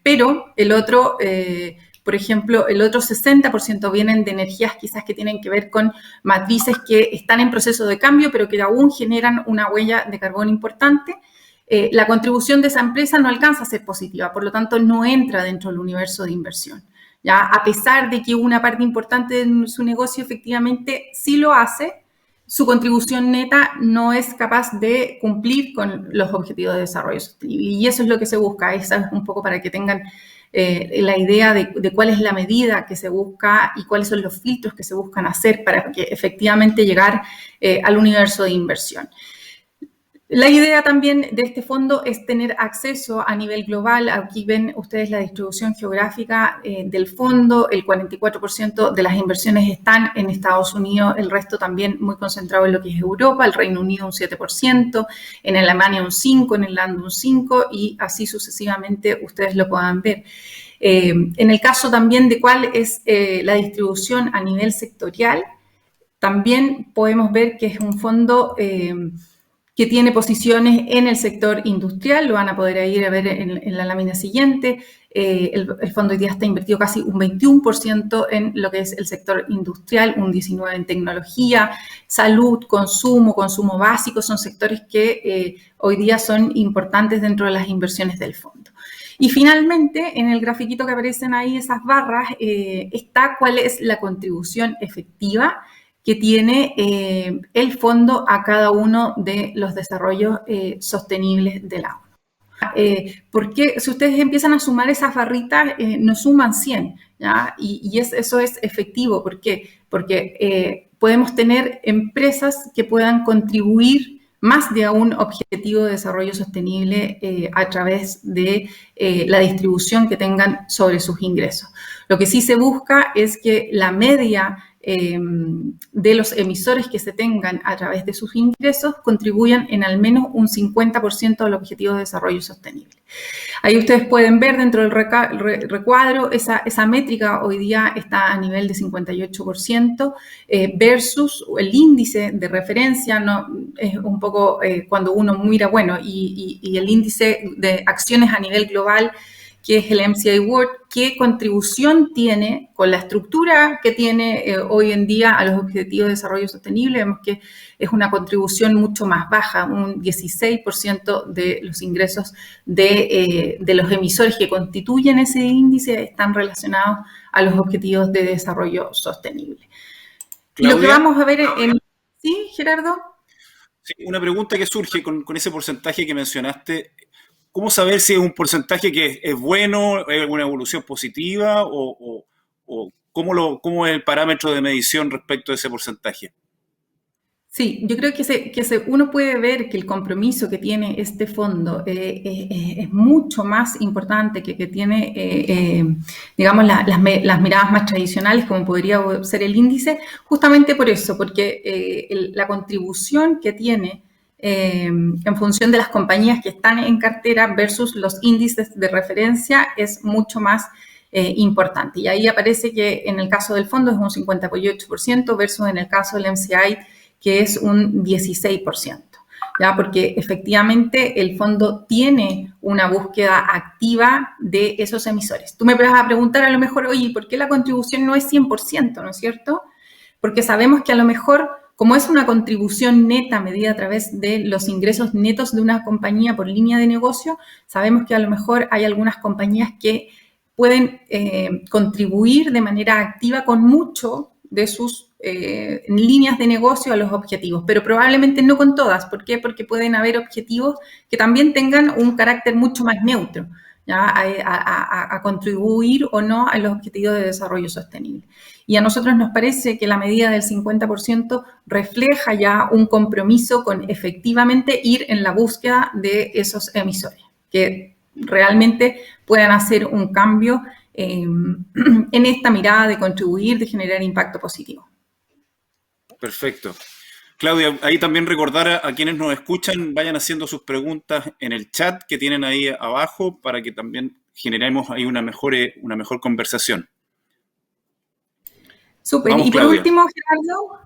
pero el otro, por ejemplo, el otro 60% vienen de energías quizás que tienen que ver con matrices que están en proceso de cambio, pero que aún generan una huella de carbono importante, la contribución de esa empresa no alcanza a ser positiva, por lo tanto no entra dentro del universo de inversión. ¿Ya? A pesar de que una parte importante de su negocio efectivamente sí lo hace, su contribución neta no es capaz de cumplir con los objetivos de desarrollo sostenible. Y eso es lo que se busca. Esa es un poco para que tengan la idea de cuál es la medida que se busca y cuáles son los filtros que se buscan hacer para que efectivamente llegar al universo de inversión. La idea también de este fondo es tener acceso a nivel global. Aquí ven ustedes la distribución geográfica del fondo. El 44% de las inversiones están en Estados Unidos, el resto también muy concentrado en lo que es Europa, el Reino Unido un 7%, en Alemania un 5%, en Irlanda un 5% y así sucesivamente ustedes lo puedan ver. En el caso también de cuál es la distribución a nivel sectorial, también podemos ver que es un fondo que tiene posiciones en el sector industrial, lo van a poder ir a ver en la lámina siguiente. El fondo hoy día está invertido casi un 21% en lo que es el sector industrial, un 19% en tecnología, salud, consumo básico, son sectores que hoy día son importantes dentro de las inversiones del fondo. Y finalmente, en el grafiquito que aparecen ahí, esas barras, está cuál es la contribución efectiva que tiene el fondo a cada uno de los desarrollos sostenibles de la ONU. Porque si ustedes empiezan a sumar esas barritas, nos suman 100, ¿ya? Y eso es efectivo. ¿Por qué? Porque podemos tener empresas que puedan contribuir más de a un objetivo de desarrollo sostenible a través de la distribución que tengan sobre sus ingresos. Lo que sí se busca es que la media de los emisores que se tengan a través de sus ingresos contribuyan en al menos un 50% al objetivo de desarrollo sostenible. Ahí ustedes pueden ver dentro del recuadro, esa métrica hoy día está a nivel de 58% versus el índice de referencia, ¿no? Es un poco cuando uno mira, bueno, y el índice de acciones a nivel global, que es el MSCI World, qué contribución tiene con la estructura que tiene hoy en día a los objetivos de desarrollo sostenible. Vemos que es una contribución mucho más baja, un 16% de los ingresos de los emisores que constituyen ese índice están relacionados a los objetivos de desarrollo sostenible. Claudia, lo que vamos a ver ¿Sí, Gerardo? Sí, una pregunta que surge con ese porcentaje que mencionaste. ¿Cómo saber si es un porcentaje que es bueno, hay alguna evolución positiva o cómo es el parámetro de medición respecto a ese porcentaje? Sí, yo creo que uno puede ver que el compromiso que tiene este fondo es mucho más importante que tiene, digamos, las miradas más tradicionales, como podría ser el índice, justamente por eso, porque la contribución que tiene en función de las compañías que están en cartera versus los índices de referencia es mucho más importante. Y ahí aparece que en el caso del fondo es un 58% versus en el caso del MSCI, que es un 16%, ¿ya? Porque efectivamente el fondo tiene una búsqueda activa de esos emisores. Tú me vas a preguntar a lo mejor, oye, ¿por qué la contribución no es 100%, no es cierto? Porque sabemos que a lo mejor, como es una contribución neta medida a través de los ingresos netos de una compañía por línea de negocio, sabemos que a lo mejor hay algunas compañías que pueden contribuir de manera activa con mucho de sus líneas de negocio a los objetivos, pero probablemente no con todas. ¿Por qué? Porque pueden haber objetivos que también tengan un carácter mucho más neutro, ¿ya? A contribuir o no a los objetivos de desarrollo sostenible. Y a nosotros nos parece que la medida del 50% refleja ya un compromiso con efectivamente ir en la búsqueda de esos emisores, que realmente puedan hacer un cambio en esta mirada de contribuir, de generar impacto positivo. Perfecto. Claudia, ahí también recordar a quienes nos escuchan, vayan haciendo sus preguntas en el chat que tienen ahí abajo para que también generemos ahí una mejor conversación. Súper. Y por último, Gerardo,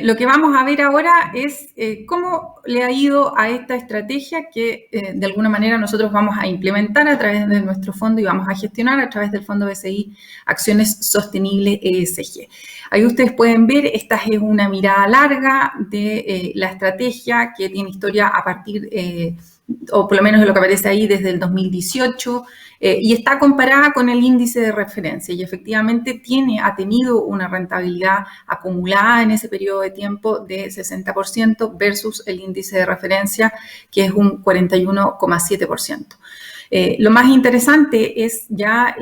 lo que vamos a ver ahora es cómo le ha ido a esta estrategia que de alguna manera nosotros vamos a implementar a través de nuestro fondo y vamos a gestionar a través del Fondo BCI Acciones Sostenibles ESG. Ahí ustedes pueden ver, esta es una mirada larga de la estrategia que tiene historia a partir, o por lo menos de lo que aparece ahí desde el 2018, y está comparada con el índice de referencia y efectivamente ha tenido una rentabilidad acumulada en ese periodo de tiempo de 60% versus el índice de referencia que es un 41,7%. Lo más interesante es ya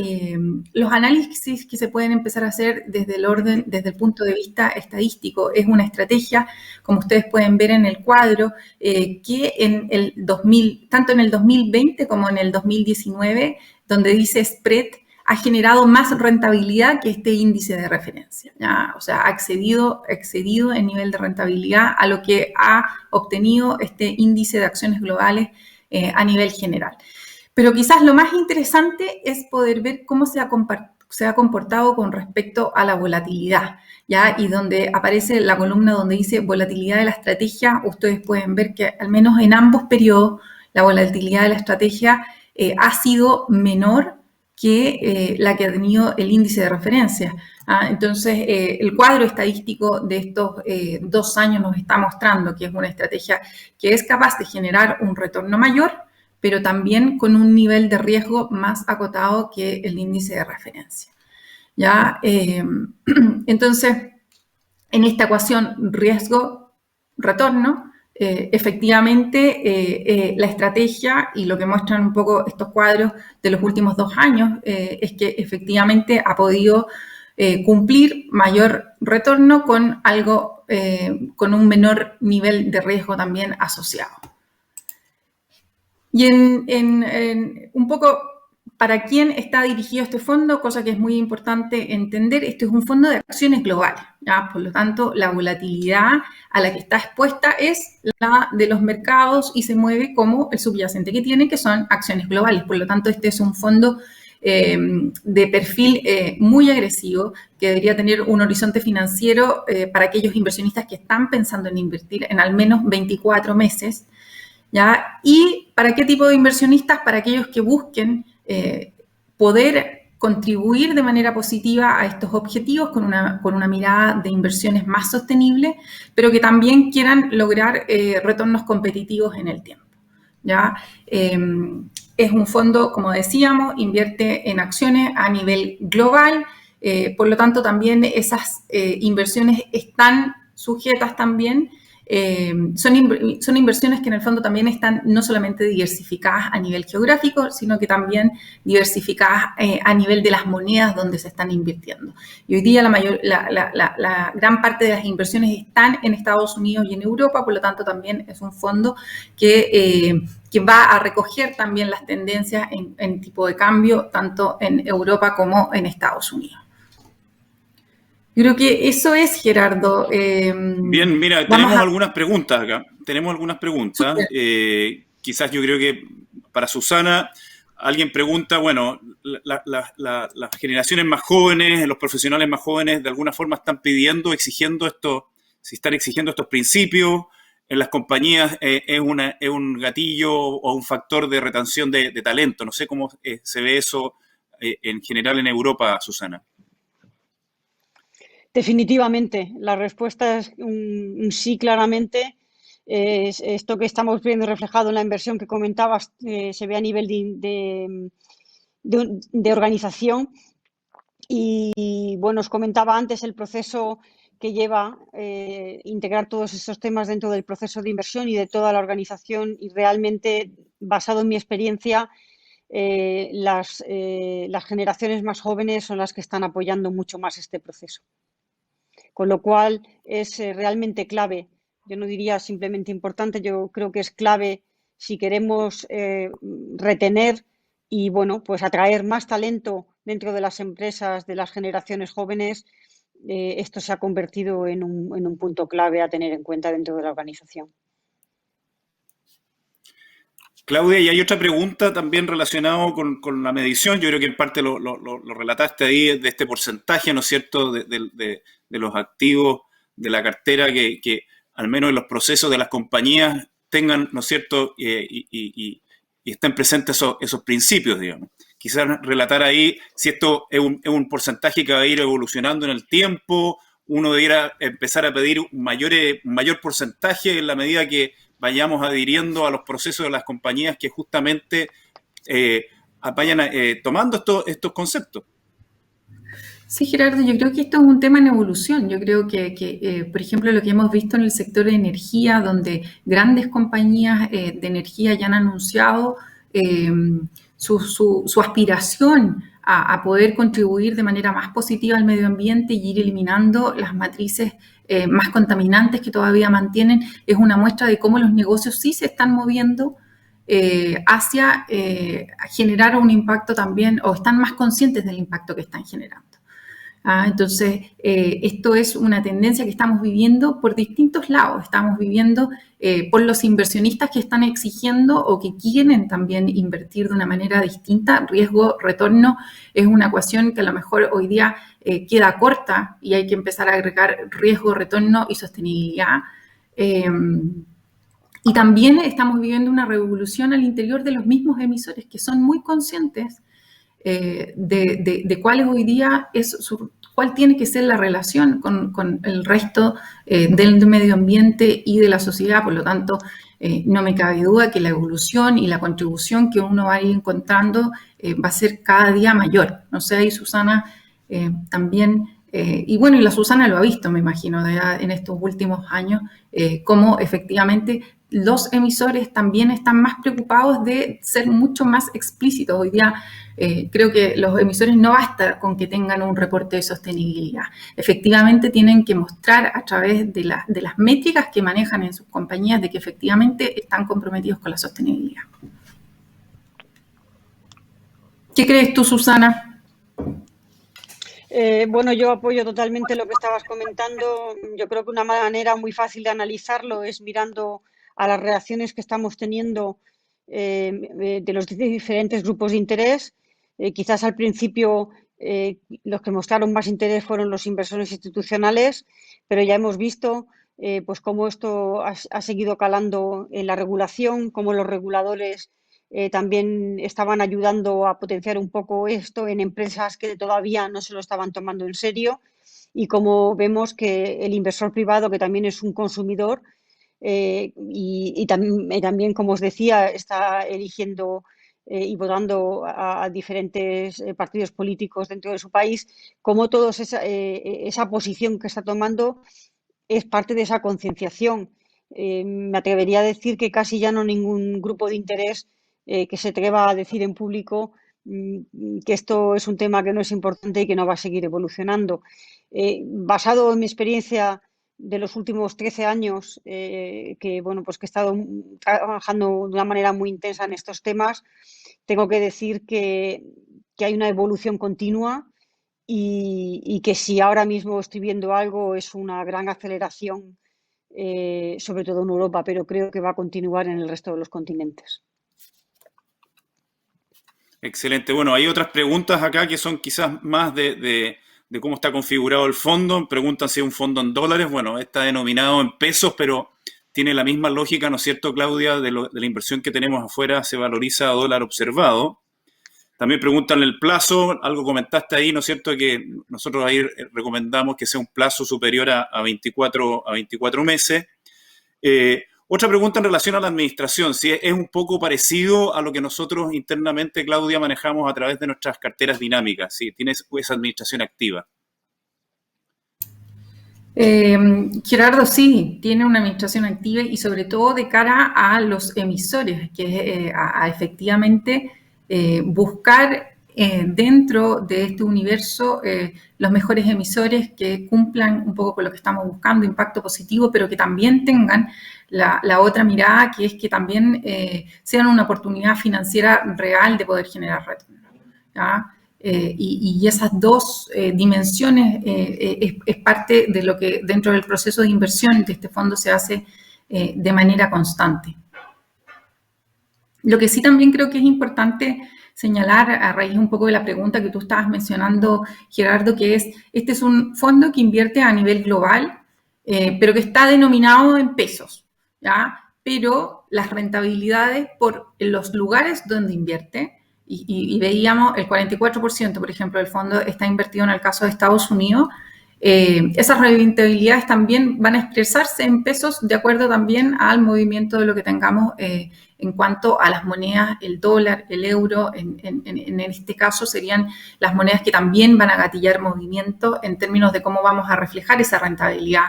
los análisis que se pueden empezar a hacer desde el punto de vista estadístico. Es una estrategia, como ustedes pueden ver en el cuadro, que tanto en el 2020 como en el 2019, donde dice spread, ha generado más rentabilidad que este índice de referencia, ¿ya? O sea, ha excedido el nivel de rentabilidad a lo que ha obtenido este índice de acciones globales a nivel general. Pero quizás lo más interesante es poder ver cómo se ha comportado con respecto a la volatilidad, ¿ya? Y donde aparece la columna donde dice volatilidad de la estrategia, ustedes pueden ver que al menos en ambos periodos la volatilidad de la estrategia ha sido menor que la que ha tenido el índice de referencia. Entonces, el cuadro estadístico de estos 2 años nos está mostrando que es una estrategia que es capaz de generar un retorno mayor, pero también con un nivel de riesgo más acotado que el índice de referencia, ¿ya? Entonces, en esta ecuación riesgo-retorno, efectivamente la estrategia y lo que muestran un poco estos cuadros de los últimos 2 años es que efectivamente ha podido cumplir mayor retorno con con un menor nivel de riesgo también asociado. Y un poco ¿Para quién está dirigido este fondo? Cosa que es muy importante entender. Este es un fondo de acciones globales, ¿ya? Por lo tanto, la volatilidad a la que está expuesta es la de los mercados y se mueve como el subyacente que tiene, que son acciones globales. Por lo tanto, este es un fondo de perfil muy agresivo, que debería tener un horizonte financiero para aquellos inversionistas que están pensando en invertir en al menos 24 meses, ¿ya? ¿Y para qué tipo de inversionistas? Para aquellos que busquen poder contribuir de manera positiva a estos objetivos con una mirada de inversiones más sostenible, pero que también quieran lograr retornos competitivos en el tiempo, ¿ya? Es un fondo, como decíamos, invierte en acciones a nivel global, por lo tanto también esas inversiones están sujetas también, son inversiones que en el fondo también están no solamente diversificadas a nivel geográfico, sino que también diversificadas a nivel de las monedas donde se están invirtiendo. Y hoy día la gran parte de las inversiones están en Estados Unidos y en Europa, por lo tanto también es un fondo que va a recoger también las tendencias en tipo de cambio, tanto en Europa como en Estados Unidos. Yo creo que eso es, Gerardo. Bien, mira, tenemos algunas preguntas acá. Tenemos algunas preguntas. Quizás yo creo que para Susana, alguien pregunta, bueno, las generaciones más jóvenes, los profesionales más jóvenes, de alguna forma están exigiendo si están exigiendo estos principios. En las compañías es un gatillo o un factor de retención de talento. No sé cómo se ve eso en general en Europa, Susana. Definitivamente, la respuesta es un sí claramente. Esto que estamos viendo reflejado en la inversión que comentabas se ve a nivel de organización. Y bueno, os comentaba antes el proceso que lleva integrar todos esos temas dentro del proceso de inversión y de toda la organización, y realmente, basado en mi experiencia, las generaciones más jóvenes son las que están apoyando mucho más este proceso. Con lo cual es realmente clave. Yo no diría simplemente importante, yo creo que es clave si queremos retener y bueno, pues atraer más talento dentro de las empresas de las generaciones jóvenes. Esto se ha convertido en un punto clave a tener en cuenta dentro de la organización. Claudia, y hay otra pregunta también relacionada con la medición. Yo creo que en parte lo relataste ahí, de este porcentaje, ¿no es cierto?, de los activos de la cartera que al menos en los procesos de las compañías tengan, ¿no es cierto?, y estén presentes esos principios, digamos. Quizás relatar ahí si esto es un porcentaje que va a ir evolucionando en el tiempo, uno debiera empezar a pedir un mayor porcentaje en la medida que vayamos adhiriendo a los procesos de las compañías que justamente vayan tomando estos conceptos. Sí, Gerardo, yo creo que esto es un tema en evolución. Yo creo que por ejemplo, lo que hemos visto en el sector de energía, donde grandes compañías de energía ya han anunciado su aspiración a poder contribuir de manera más positiva al medio ambiente y ir eliminando las matrices más contaminantes que todavía mantienen, es una muestra de cómo los negocios sí se están moviendo hacia generar un impacto también, o están más conscientes del impacto que están generando. Entonces, esto es una tendencia que estamos viviendo por distintos lados. Estamos viviendo por los inversionistas que están exigiendo o que quieren también invertir de una manera distinta. Riesgo-retorno es una ecuación que a lo mejor hoy día queda corta y hay que empezar a agregar riesgo, retorno y sostenibilidad. Y también estamos viviendo una revolución al interior de los mismos emisores que son muy conscientes de cuál hoy día cuál tiene que ser la relación con el resto del medio ambiente y de la sociedad. Por lo tanto, no me cabe duda que la evolución y la contribución que uno va a ir encontrando va a ser cada día mayor. No sé, ahí Susana también, y bueno, y la Susana lo ha visto, me imagino, en estos últimos años, cómo efectivamente los emisores también están más preocupados de ser mucho más explícitos. Hoy día creo que los emisores no basta con que tengan un reporte de sostenibilidad. Efectivamente tienen que mostrar a través de las métricas que manejan en sus compañías de que efectivamente están comprometidos con la sostenibilidad. ¿Qué crees tú, Susana? Bueno, yo apoyo totalmente lo que estabas comentando. Yo creo que una manera muy fácil de analizarlo es mirando a las reacciones que estamos teniendo de los diferentes grupos de interés. Quizás al principio los que mostraron más interés fueron los inversores institucionales, pero ya hemos visto pues cómo esto ha seguido calando en la regulación, cómo los reguladores también estaban ayudando a potenciar un poco esto en empresas que todavía no se lo estaban tomando en serio y como vemos que el inversor privado, que también es un consumidor también, como os decía, está eligiendo y votando a diferentes partidos políticos dentro de su país, como toda esa posición que está tomando es parte de esa concienciación. Me atrevería a decir que casi ya no ningún grupo de interés que se atreva a decir en público que esto es un tema que no es importante y que no va a seguir evolucionando. Basado en mi experiencia de los últimos 13 años, bueno, pues que he estado trabajando de una manera muy intensa en estos temas, tengo que decir que hay una evolución continua y que si ahora mismo estoy viendo algo es una gran aceleración, sobre todo en Europa, pero creo que va a continuar en el resto de los continentes. Excelente. Bueno, hay otras preguntas acá que son quizás más de cómo está configurado el fondo. Preguntan si es un fondo en dólares. Bueno, está denominado en pesos, pero tiene la misma lógica, ¿no es cierto, Claudia? De la inversión que tenemos afuera se valoriza a dólar observado. También preguntan el plazo, algo comentaste ahí, ¿no es cierto?, que nosotros ahí recomendamos que sea un plazo superior a 24 meses. Otra pregunta en relación a la administración, si es un poco parecido a lo que nosotros internamente, Claudia, manejamos a través de nuestras carteras dinámicas, si tienes esa administración activa. Gerardo, sí, tiene una administración activa y sobre todo de cara a los emisores, que efectivamente buscar dentro de este universo los mejores emisores que cumplan un poco con lo que estamos buscando, impacto positivo, pero que también tengan la otra mirada, que es que también sean una oportunidad financiera real de poder generar retorno, ¿ya? Y esas dos dimensiones es parte de lo que dentro del proceso de inversión de este fondo se hace de manera constante. Lo que sí también creo que es importante señalar a raíz un poco de la pregunta que tú estabas mencionando, Gerardo, que este es un fondo que invierte a nivel global, pero que está denominado en pesos, ¿ya? Pero las rentabilidades por los lugares donde invierte, y veíamos el 44%, por ejemplo, del fondo está invertido en el caso de Estados Unidos, esas rentabilidades también van a expresarse en pesos de acuerdo también al movimiento de lo que tengamos en cuanto a las monedas, el dólar, el euro, en este caso serían las monedas que también van a gatillar movimiento en términos de cómo vamos a reflejar esa rentabilidad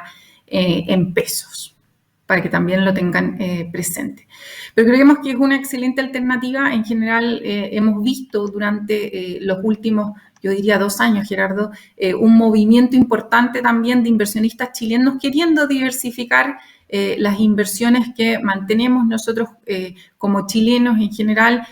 en pesos, para que también lo tengan presente. Pero creemos que es una excelente alternativa. En general, hemos visto durante los últimos, yo diría 2 años, Gerardo, un movimiento importante también de inversionistas chilenos queriendo diversificar las inversiones que mantenemos nosotros como chilenos en general,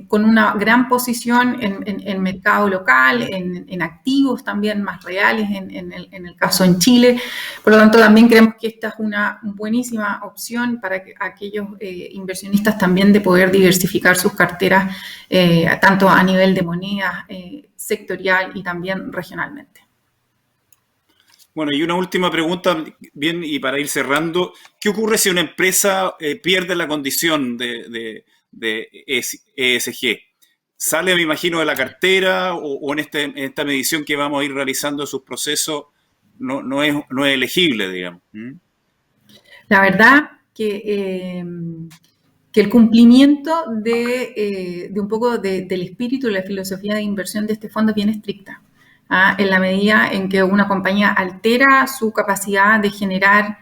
con una gran posición en mercado local, en activos también más reales, en el caso en Chile. Por lo tanto, también creemos que esta es una buenísima opción para aquellos inversionistas también de poder diversificar sus carteras, tanto a nivel de moneda, sectorial y también regionalmente. Bueno, y una última pregunta, bien, y para ir cerrando, ¿qué ocurre si una empresa pierde la condición de ESG? ¿Sale, me imagino, de la cartera o en esta medición que vamos a ir realizando sus procesos no es elegible, digamos? La verdad que el cumplimiento de un poco del espíritu y la filosofía de inversión de este fondo es bien estricta. En la medida en que una compañía altera su capacidad de generar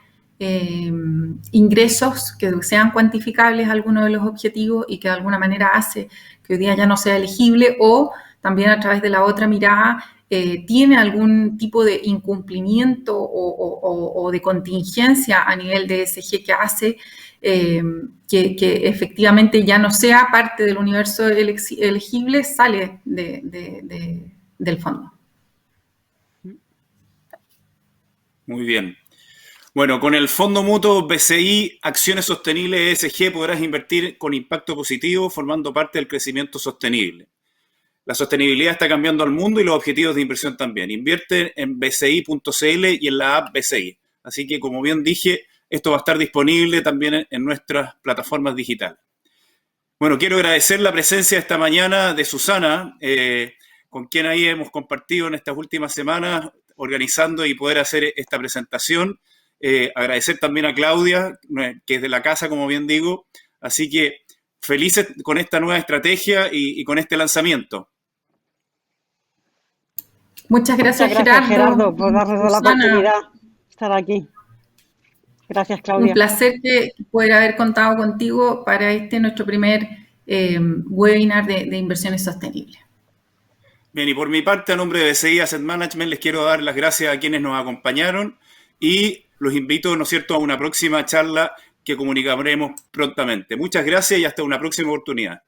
ingresos que sean cuantificables a alguno de los objetivos y que de alguna manera hace que hoy día ya no sea elegible, o también a través de la otra mirada tiene algún tipo de incumplimiento o de contingencia a nivel de ESG que hace que efectivamente ya no sea parte del universo elegible, sale del fondo. Muy bien. Bueno, con el Fondo Mutuo BCI Acciones Sostenibles ESG podrás invertir con impacto positivo formando parte del crecimiento sostenible. La sostenibilidad está cambiando al mundo y los objetivos de inversión también. Invierte en bci.cl y en la app BCI. Así que, como bien dije, esto va a estar disponible también en nuestras plataformas digitales. Bueno, quiero agradecer la presencia esta mañana de Susana, con quien ahí hemos compartido en estas últimas semanas organizando y poder hacer esta presentación. Agradecer también a Claudia, que es de la casa, como bien digo. Así que felices con esta nueva estrategia y con este lanzamiento. Muchas gracias, Gerardo, por darnos la oportunidad de estar aquí. Gracias, Claudia. Un placer poder haber contado contigo para nuestro primer webinar de inversiones sostenibles. Bien, y por mi parte, a nombre de BCI Asset Management, les quiero dar las gracias a quienes nos acompañaron y los invito, ¿no es cierto?, a una próxima charla que comunicaremos prontamente. Muchas gracias y hasta una próxima oportunidad.